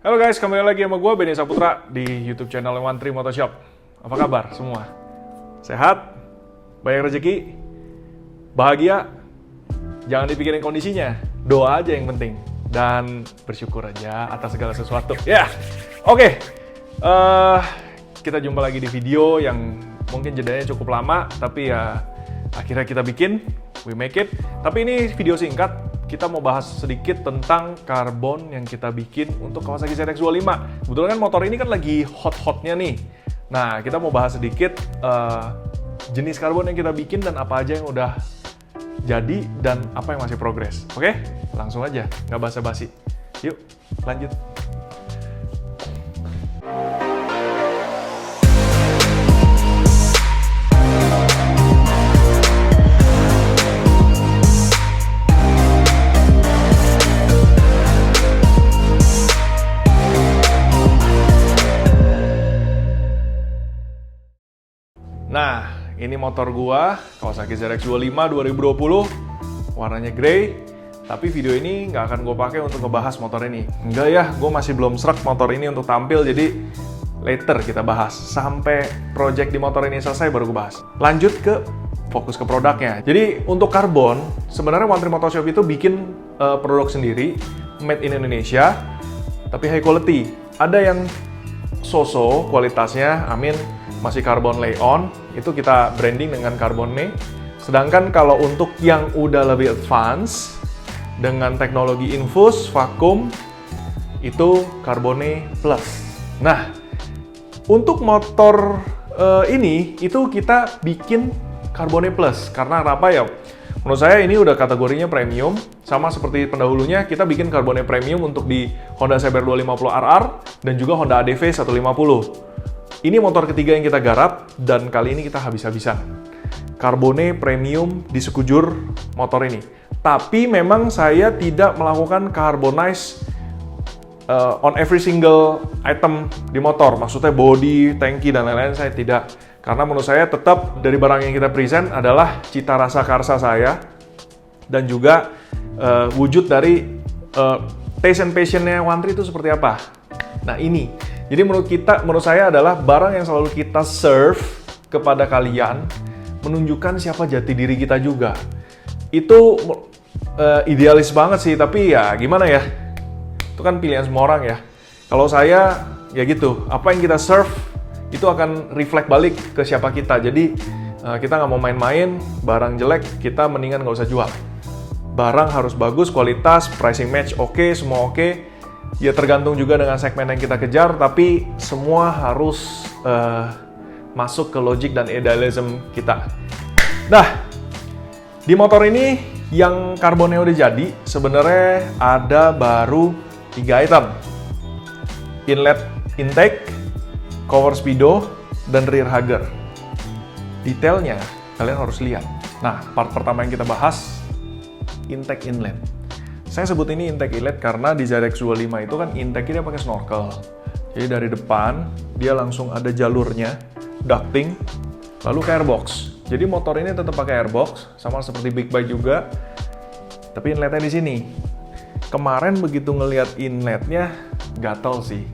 Halo guys, kembali lagi sama gue Benny Saputra di YouTube channel One Tree Motoshop. Apa kabar semua? Sehat? Banyak rezeki? Bahagia? Jangan dipikirin kondisinya, doa aja yang penting. Dan bersyukur aja atas segala sesuatu. Ya, oke. Kita jumpa lagi di video yang mungkin jedanya cukup lama, tapi ya akhirnya kita bikin, we make it. Tapi ini video singkat. Kita mau bahas sedikit tentang karbon yang kita bikin untuk Kawasaki ZX-25. Kebetulan kan motor ini kan lagi hot-hotnya nih. Nah, kita mau bahas sedikit jenis karbon yang kita bikin dan apa aja yang udah jadi dan apa yang masih progres. Oke? Langsung aja, nggak basa-basi. Yuk, lanjut. Nah, ini motor gua, Kawasaki ZX-25 2020, warnanya grey. Tapi video ini nggak akan gue pakai untuk ngebahas motor ini. Enggak ya, gue masih belum srek motor ini untuk tampil, jadi later kita bahas. Sampai project di motor ini selesai baru gue bahas. Lanjut ke fokus ke produknya. Jadi untuk karbon, sebenarnya One Tree Motoshop itu bikin produk sendiri, made in Indonesia, tapi high quality. Ada yang so-so kualitasnya, masih karbon lay-on, itu kita branding dengan Carbone. Sedangkan kalau untuk yang udah lebih advance, dengan teknologi infus, vakum, itu Carbone Plus. Nah, untuk motor ini, itu kita bikin Carbone Plus. Karena apa ya? Menurut saya ini udah kategorinya premium, sama seperti pendahulunya, kita bikin Carbone Premium untuk di Honda CBR 250RR, dan juga Honda ADV 150. Ini motor ketiga yang kita garap, dan kali ini kita habis-habisan. Carbone Premium di sekujur motor ini. Tapi memang saya tidak melakukan carbonize on every single item di motor. Maksudnya body, tangki, dan lain-lain saya tidak. Karena menurut saya tetap dari barang yang kita present adalah cita rasa karsa saya, dan juga wujud dari taste and passion-nya One Tree itu seperti apa. Nah ini. Jadi menurut saya adalah barang yang selalu kita serve kepada kalian, menunjukkan siapa jati diri kita juga. Itu idealis banget sih, tapi ya gimana ya? Itu kan pilihan semua orang ya. Kalau saya, ya gitu, apa yang kita serve, itu akan reflect balik ke siapa kita. Jadi kita nggak mau main-main, barang jelek, kita mendingan nggak usah jual. Barang harus bagus, kualitas, pricing match oke, semua oke. Ya tergantung juga dengan segmen yang kita kejar, tapi semua harus masuk ke logik dan idealism kita. Nah, di motor ini yang karbonnya udah jadi, sebenarnya ada baru 3 item. Inlet intake, cover speedo, dan rear hugger. Detailnya kalian harus lihat. Nah, part pertama yang kita bahas, intake inlet. Saya sebut ini intake inlet karena di ZX-25 itu kan intake-nya dia pakai snorkel. Jadi dari depan, dia langsung ada jalurnya, ducting, lalu ke airbox. Jadi motor ini tetap pakai airbox, sama seperti Big Bike juga, tapi inletnya di sini. Kemarin begitu ngelihat inletnya, gatel sih.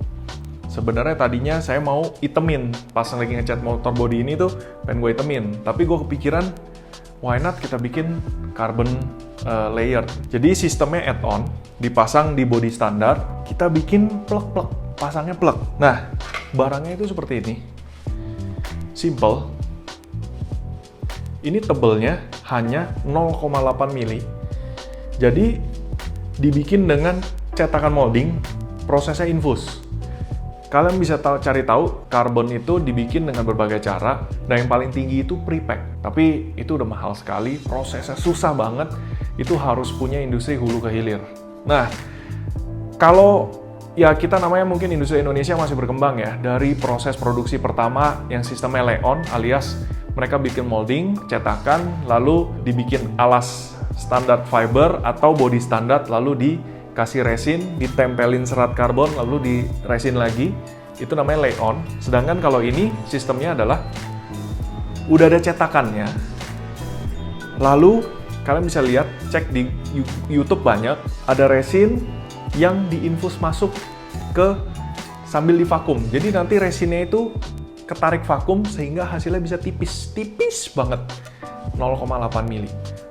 Sebenarnya tadinya saya mau itemin, pas lagi ngecat motor body ini tuh, pengen gue itemin. Tapi gue kepikiran, why not kita bikin carbon layer. Jadi sistemnya add-on, dipasang di body standar, kita bikin plug-plug, pasangnya plug. Nah, barangnya itu seperti ini. Simple. Ini tebelnya hanya 0,8 mili. Jadi, dibikin dengan cetakan molding, prosesnya infus. Kalian bisa cari tahu, karbon itu dibikin dengan berbagai cara, dan yang paling tinggi itu pre-pack. Tapi itu udah mahal sekali, prosesnya susah banget, itu harus punya industri hulu ke hilir. Nah, kalau ya kita namanya mungkin industri Indonesia masih berkembang ya, dari proses produksi pertama yang sistemnya lay-on, alias mereka bikin molding, cetakan, lalu dibikin alas standar fiber atau body standar, lalu dikasih resin, ditempelin serat karbon, lalu di resin lagi, itu namanya lay-on. Sedangkan kalau ini sistemnya adalah udah ada cetakannya, lalu kalian bisa lihat, cek di YouTube banyak, ada resin yang diinfus masuk sambil divakum. Jadi nanti resinnya itu ketarik vakum sehingga hasilnya bisa tipis banget, 0,8 mili.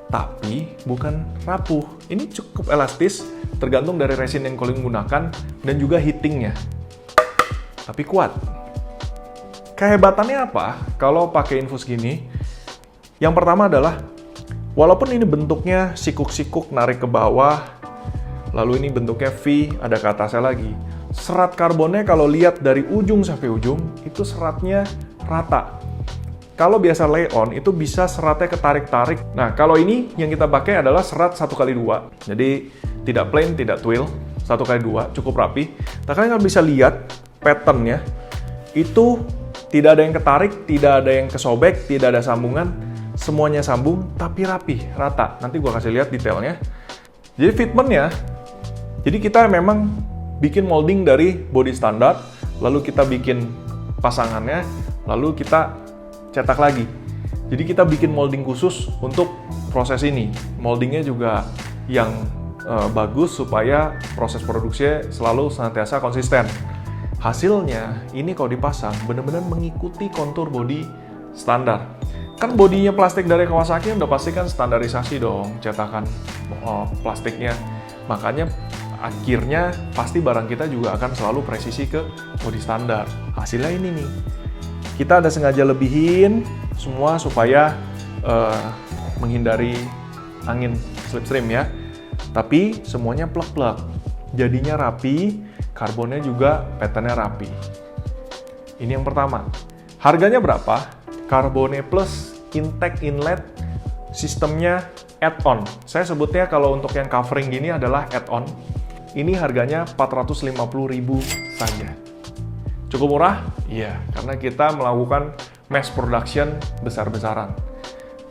Tapi bukan rapuh. Ini cukup elastis, tergantung dari resin yang kalian gunakan dan juga heatingnya. Tapi kuat. Kehebatannya apa kalau pakai infus gini? Yang pertama adalah, walaupun ini bentuknya sikuk-sikuk narik ke bawah, lalu ini bentuknya V, ada ke atasnya lagi. Serat karbonnya kalau lihat dari ujung sampai ujung, itu seratnya rata. Kalau biasa lay-on, itu bisa seratnya ketarik-tarik. Nah, kalau ini yang kita pakai adalah serat 1x2. Jadi, tidak plain, tidak twill. 1x2, cukup rapi. Nah, kalian bisa lihat pattern-nya. Itu tidak ada yang ketarik, tidak ada yang kesobek, tidak ada sambungan. Semuanya sambung, tapi rapi, rata. Nanti gua kasih lihat detailnya. Jadi fitment-nya, jadi kita memang bikin molding dari body standar, lalu kita bikin pasangannya, lalu kita cetak lagi. Jadi kita bikin molding khusus untuk proses ini. Moldingnya juga yang bagus supaya proses produksinya selalu senantiasa konsisten. Hasilnya, ini kalau dipasang, benar-benar mengikuti kontur body standar. Kan bodinya plastik dari Kawasaki udah pasti kan standarisasi dong, cetakan plastiknya. Makanya akhirnya pasti barang kita juga akan selalu presisi ke body standar. Hasilnya ini nih. Kita ada sengaja lebihin semua supaya menghindari angin slipstream ya. Tapi semuanya plek-plek. Jadinya rapi, karbonnya juga patternnya rapi. Ini yang pertama. Harganya berapa? Carbone Plus Intake Inlet, sistemnya add-on. Saya sebutnya kalau untuk yang covering gini adalah add-on. Ini harganya 450.000 saja. Cukup murah? Iya, karena kita melakukan mass production besar-besaran.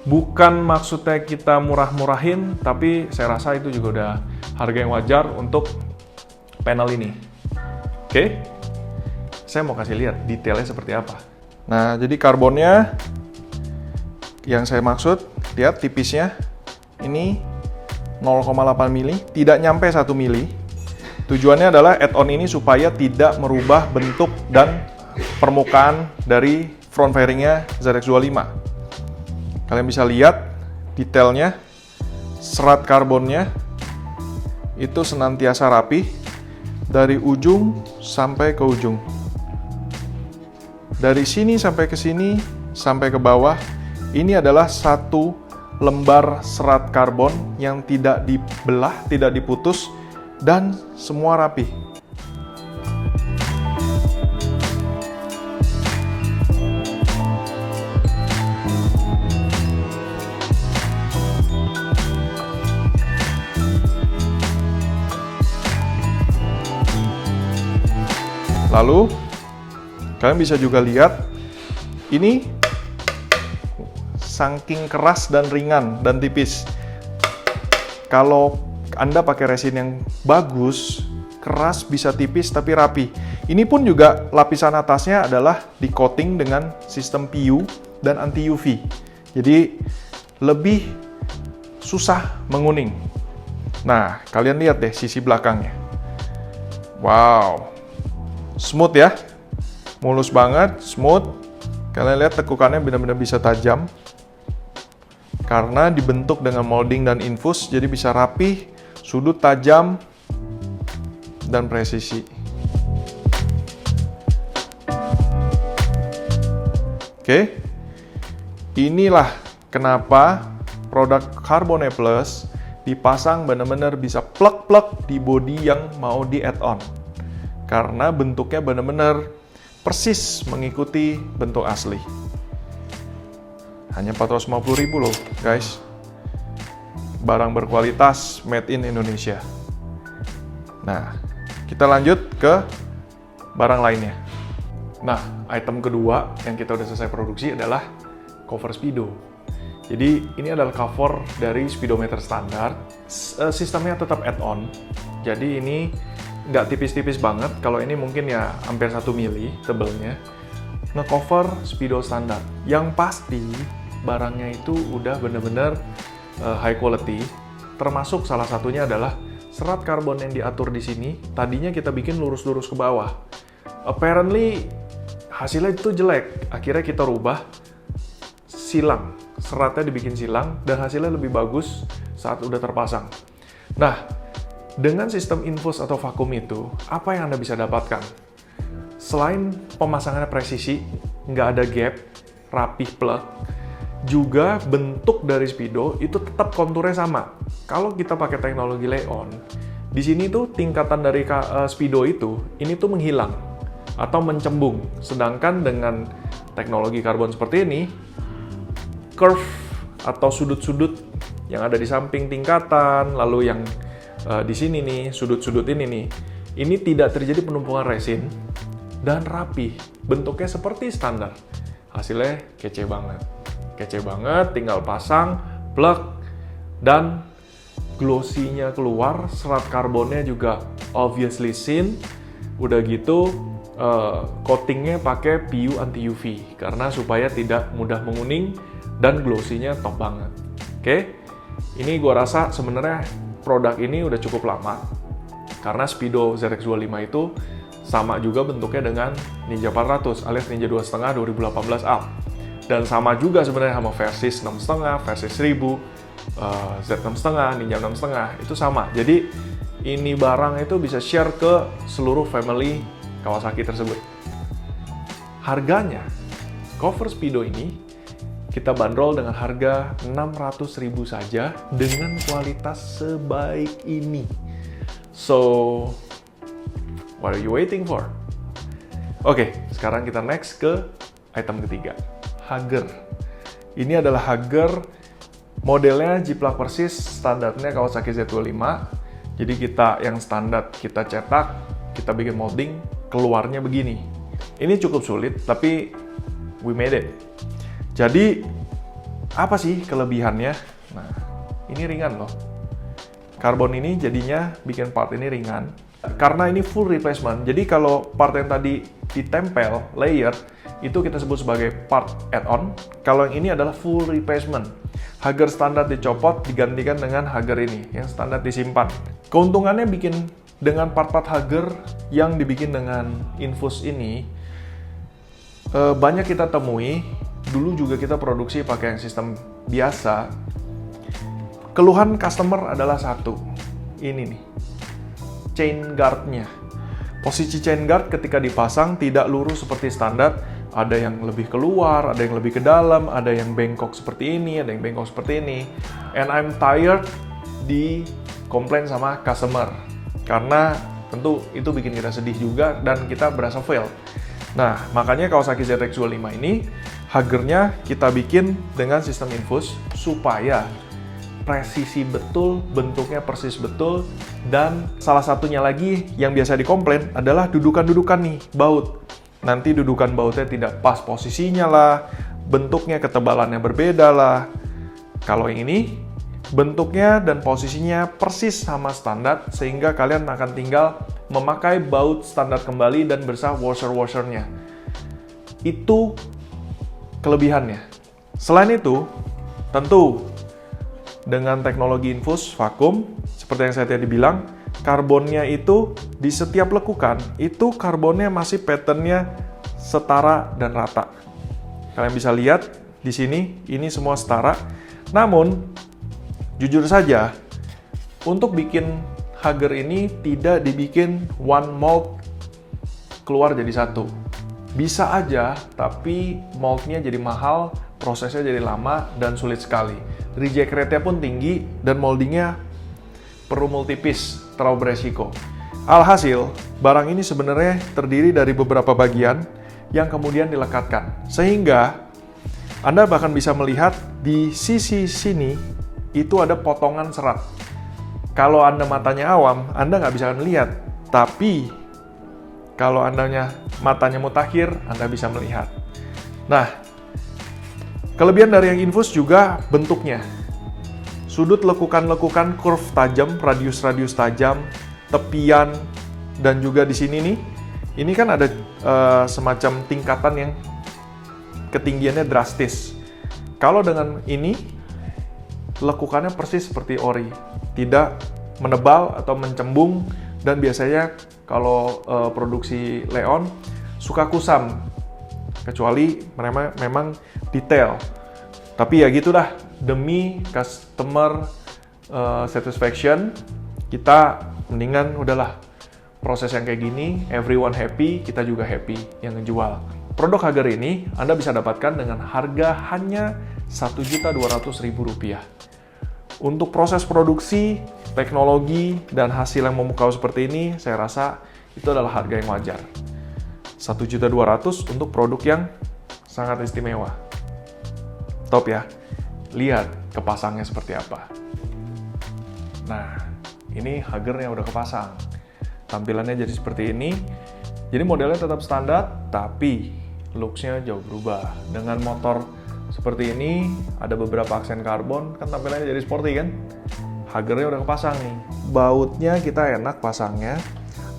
Bukan maksudnya kita murah-murahin, tapi saya rasa itu juga udah harga yang wajar untuk panel ini. Oke, saya mau kasih lihat detailnya seperti apa. Nah, jadi karbonnya yang saya maksud, lihat tipisnya, ini 0,8 mili, tidak nyampe 1 mili. Tujuannya adalah add-on ini supaya tidak merubah bentuk dan permukaan dari front fairingnya ZX25. Kalian bisa lihat detailnya, serat karbonnya itu senantiasa rapi dari ujung sampai ke ujung. Dari sini sampai ke sini, sampai ke bawah, ini adalah satu lembar serat karbon yang tidak dibelah, tidak diputus, dan semua rapi. Lalu, kalian bisa juga lihat, ini saking keras dan ringan dan tipis. Kalau Anda pakai resin yang bagus, keras, bisa tipis, tapi rapi. Ini pun juga lapisan atasnya adalah di coating dengan sistem PU dan anti UV. Jadi, lebih susah menguning. Nah, kalian lihat deh sisi belakangnya. Wow, smooth ya, mulus banget, smooth. Kalian lihat tekukannya benar-benar bisa tajam karena dibentuk dengan molding dan infus, jadi bisa rapi, sudut tajam, dan presisi. Oke, inilah kenapa produk Carbone Plus dipasang benar-benar bisa plek-plek di body yang mau di add-on. Karena bentuknya benar-benar persis mengikuti bentuk asli. Hanya 450.000 loh, guys. Barang berkualitas made in Indonesia. Nah, kita lanjut ke barang lainnya. Nah, item kedua yang kita udah selesai produksi adalah cover speedo. Jadi, ini adalah cover dari speedometer standar. Sistemnya tetap add-on. Jadi, ini nggak tipis-tipis banget. Kalau ini mungkin ya hampir 1 mili tebelnya. Nge-cover speedo standar. Yang pasti, barangnya itu udah bener-bener high quality. Termasuk salah satunya adalah serat karbon yang diatur di sini, tadinya kita bikin lurus-lurus ke bawah. Apparently, hasilnya itu jelek. Akhirnya kita rubah, silang. Seratnya dibikin silang, dan hasilnya lebih bagus saat udah terpasang. Nah, dengan sistem infus atau vakum itu, apa yang Anda bisa dapatkan? Selain pemasangannya presisi, nggak ada gap, rapih plug, juga bentuk dari Speedo itu tetap konturnya sama. Kalau kita pakai teknologi lay-on, di sini tuh tingkatan dari Speedo itu, ini tuh menghilang atau mencembung. Sedangkan dengan teknologi karbon seperti ini, curve atau sudut-sudut yang ada di samping tingkatan, lalu yang di sini nih, sudut-sudut ini nih, ini tidak terjadi penumpukan resin dan rapi. Bentuknya seperti standar. Hasilnya kece banget. Kece banget, tinggal pasang, plug, dan glossy-nya keluar, serat karbonnya juga obviously seen. Udah gitu, coatingnya pakai PU anti UV karena supaya tidak mudah menguning dan glossy-nya top banget. Oke, ini gua rasa sebenarnya produk ini udah cukup lama karena Speedo ZX25 itu sama juga bentuknya dengan Ninja 400 alias Ninja 2.5 2018 up. Dan sama juga sebenarnya sama Versys 6.5, Versys 1000, Z6.5, Ninja 6.5, itu sama. Jadi ini barang itu bisa share ke seluruh family Kawasaki tersebut. Harganya, cover Speedo ini kita bandrol dengan harga 600.000 saja dengan kualitas sebaik ini. So, what are you waiting for? Oke, sekarang kita next ke item ketiga. Hager. Ini adalah Hager modelnya jiplak persis standarnya Kawasaki Z25. Jadi kita yang standar kita cetak, kita bikin molding, keluarnya begini. Ini cukup sulit, tapi we made it. Jadi apa sih kelebihannya? Nah, ini ringan loh. Karbon ini jadinya bikin part ini ringan. Karena ini full replacement, jadi kalau part yang tadi ditempel, layer, itu kita sebut sebagai part add-on. Kalau yang ini adalah full replacement. Hager standar dicopot, digantikan dengan Hager ini, yang standar disimpan. Keuntungannya bikin dengan part-part Hager yang dibikin dengan infus ini, banyak kita temui, dulu juga kita produksi pakai yang sistem biasa. Keluhan customer adalah satu, ini nih, chain guard-nya. Posisi chain guard ketika dipasang tidak lurus seperti standar, ada yang lebih keluar, ada yang lebih ke dalam, ada yang bengkok seperti ini, ada yang bengkok seperti ini. And I'm tired di komplain sama customer. Karena tentu itu bikin kita sedih juga dan kita berasa fail. Nah, makanya Kawasaki ZX25 ini, Hagernya kita bikin dengan sistem infus supaya presisi betul, bentuknya persis betul, dan salah satunya lagi yang biasa dikomplain adalah dudukan-dudukan nih, baut. Nanti dudukan bautnya tidak pas posisinya lah, bentuknya ketebalannya berbeda lah. Kalau yang ini, bentuknya dan posisinya persis sama standar, sehingga kalian akan tinggal memakai baut standar kembali dan bersama washer-washernya. Itu kelebihannya. Selain itu, tentu dengan teknologi infus vakum, seperti yang saya tadi bilang, karbonnya itu di setiap lekukan, itu karbonnya masih patternnya setara dan rata. Kalian bisa lihat di sini, ini semua setara. Namun, jujur saja, untuk bikin Hager ini tidak dibikin one mold keluar jadi satu. Bisa aja, tapi moldnya jadi mahal, prosesnya jadi lama dan sulit sekali. Reject rate-nya pun tinggi dan moldingnya perlu multi-piece, terlalu beresiko. Alhasil, barang ini sebenarnya terdiri dari beberapa bagian yang kemudian dilekatkan. Sehingga, Anda bahkan bisa melihat di sisi sini, itu ada potongan serat. Kalau Anda matanya awam, Anda nggak bisa melihat. Tapi, kalau matanya mutakhir, Anda bisa melihat. Nah, kelebihan dari yang infus juga bentuknya. Sudut lekukan-lekukan curve tajam, radius-radius tajam, tepian, dan juga di sini nih, ini kan ada semacam tingkatan yang ketinggiannya drastis. Kalau dengan ini, lekukannya persis seperti ori, tidak menebal atau mencembung, dan biasanya kalau produksi Leon suka kusam, kecuali memang detail. Tapi ya gitu dah, demi customer satisfaction, kita mendingan udahlah proses yang kayak gini, everyone happy, kita juga happy yang ngejual. Produk Hager ini Anda bisa dapatkan dengan harga hanya Rp1.200.000. Untuk proses produksi, teknologi, dan hasil yang memukau seperti ini, saya rasa itu adalah harga yang wajar. Rp1.200.000 untuk produk yang sangat istimewa. Top ya, lihat kepasangnya seperti apa. Nah, ini Hagernya udah kepasang. Tampilannya jadi seperti ini. Jadi modelnya tetap standar, tapi looks-nya jauh berubah. Dengan motor seperti ini, ada beberapa aksen karbon, kan tampilannya jadi sporty kan? Hagernya udah kepasang nih. Bautnya kita enak pasangnya.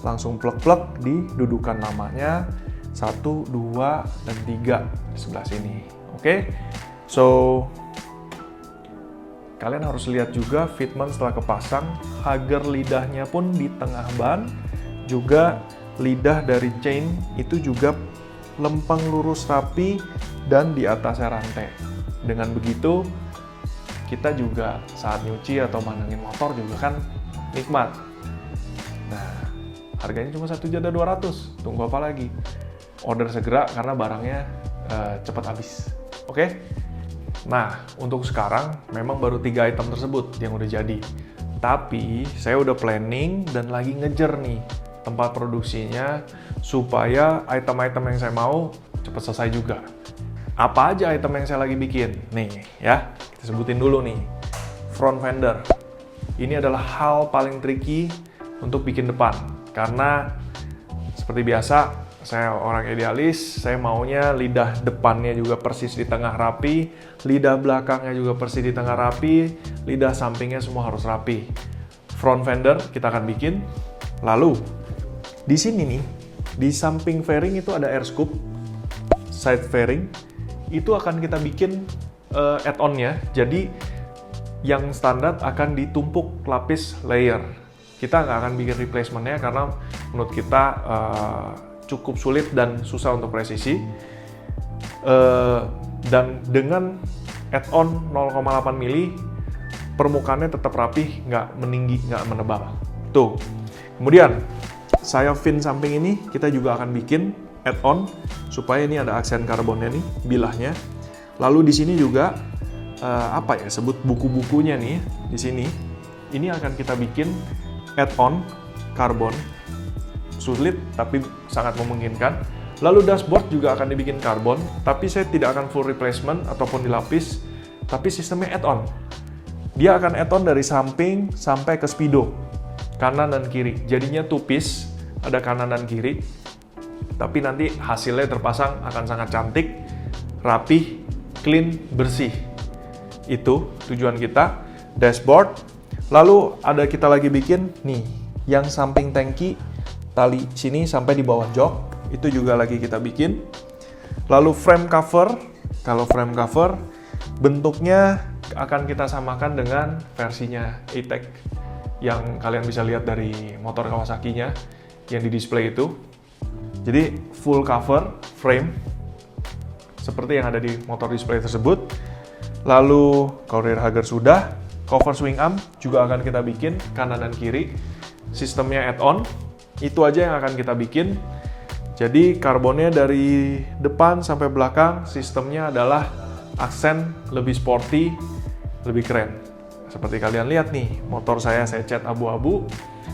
Langsung plek-plek di dudukan namanya. 1, 2, dan 3 di sebelah sini. Oke? So, kalian harus lihat juga fitment setelah kepasang. Hager lidahnya pun di tengah ban, juga lidah dari chain itu juga lempeng lurus rapi dan di atasnya rantai. Dengan begitu, kita juga saat nyuci atau mandangin motor juga kan nikmat. Nah, harganya cuma Rp1.200.000. Tunggu apa lagi? Order segera karena barangnya cepat habis. Oke? Nah, untuk sekarang memang baru 3 item tersebut yang udah jadi. Tapi saya udah planning dan lagi ngejar nih tempat produksinya supaya item-item yang saya mau cepat selesai juga. Apa aja item yang saya lagi bikin? Nih ya, kita sebutin dulu nih. Front fender. Ini adalah hal paling tricky untuk bikin depan. Karena seperti biasa, saya orang idealis, saya maunya lidah depannya juga persis di tengah rapi, lidah belakangnya juga persis di tengah rapi, lidah sampingnya semua harus rapi. Front fender kita akan bikin. Lalu, di sini nih, di samping fairing itu ada air scoop, side fairing, itu akan kita bikin add-on-nya. Jadi, yang standar akan ditumpuk lapis layer. Kita nggak akan bikin replacement-nya karena menurut kita cukup sulit dan susah untuk presisi. Dan dengan add-on 0,8 mili, permukaannya tetap rapih, nggak meninggi, nggak menebal. Tuh. Kemudian, sayap fin samping ini kita juga akan bikin add-on supaya ini ada aksen karbonnya nih, bilahnya. Lalu di sini juga sebut buku-bukunya nih di sini. Ini akan kita bikin add-on karbon. Sulit tapi sangat memungkinkan. Lalu dashboard juga akan dibikin karbon, tapi saya tidak akan full replacement ataupun dilapis, tapi sistemnya add-on. Dia akan add-on dari samping sampai ke speedo, kanan dan kiri. Jadinya two piece, ada kanan dan kiri. Tapi nanti hasilnya terpasang akan sangat cantik, rapih, clean, bersih. Itu tujuan kita, dashboard. Lalu ada kita lagi bikin nih, yang samping tangki, tali sini sampai di bawah jok, itu juga lagi kita bikin. Lalu frame cover, kalau frame cover bentuknya akan kita samakan dengan versinya E-Tech yang kalian bisa lihat dari motor Kawasaki-nya yang di display itu. Jadi full cover frame seperti yang ada di motor display tersebut. Lalu kalau dari Hager sudah, cover swing arm juga akan kita bikin kanan dan kiri. Sistemnya add-on. Itu aja yang akan kita bikin. Jadi karbonnya dari depan sampai belakang, sistemnya adalah aksen lebih sporty, lebih keren. Seperti kalian lihat nih, motor saya cat abu-abu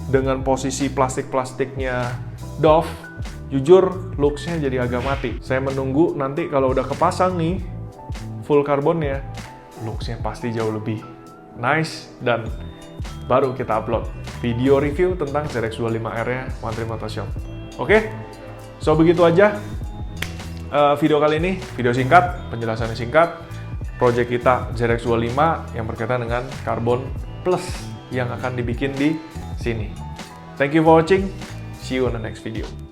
dengan posisi plastik-plastiknya Dove. Jujur, looks-nya jadi agak mati. Saya menunggu nanti kalau udah kepasang nih, full karbonnya, looks-nya pasti jauh lebih nice dan baru kita upload video review tentang ZX25R-nya One Trip Motor Shop. Oke? So, begitu aja video kali ini. Video singkat, penjelasannya singkat. Project kita ZX25 yang berkaitan dengan Carbon Plus yang akan dibikin di sini. Thank you for watching. See you on the next video.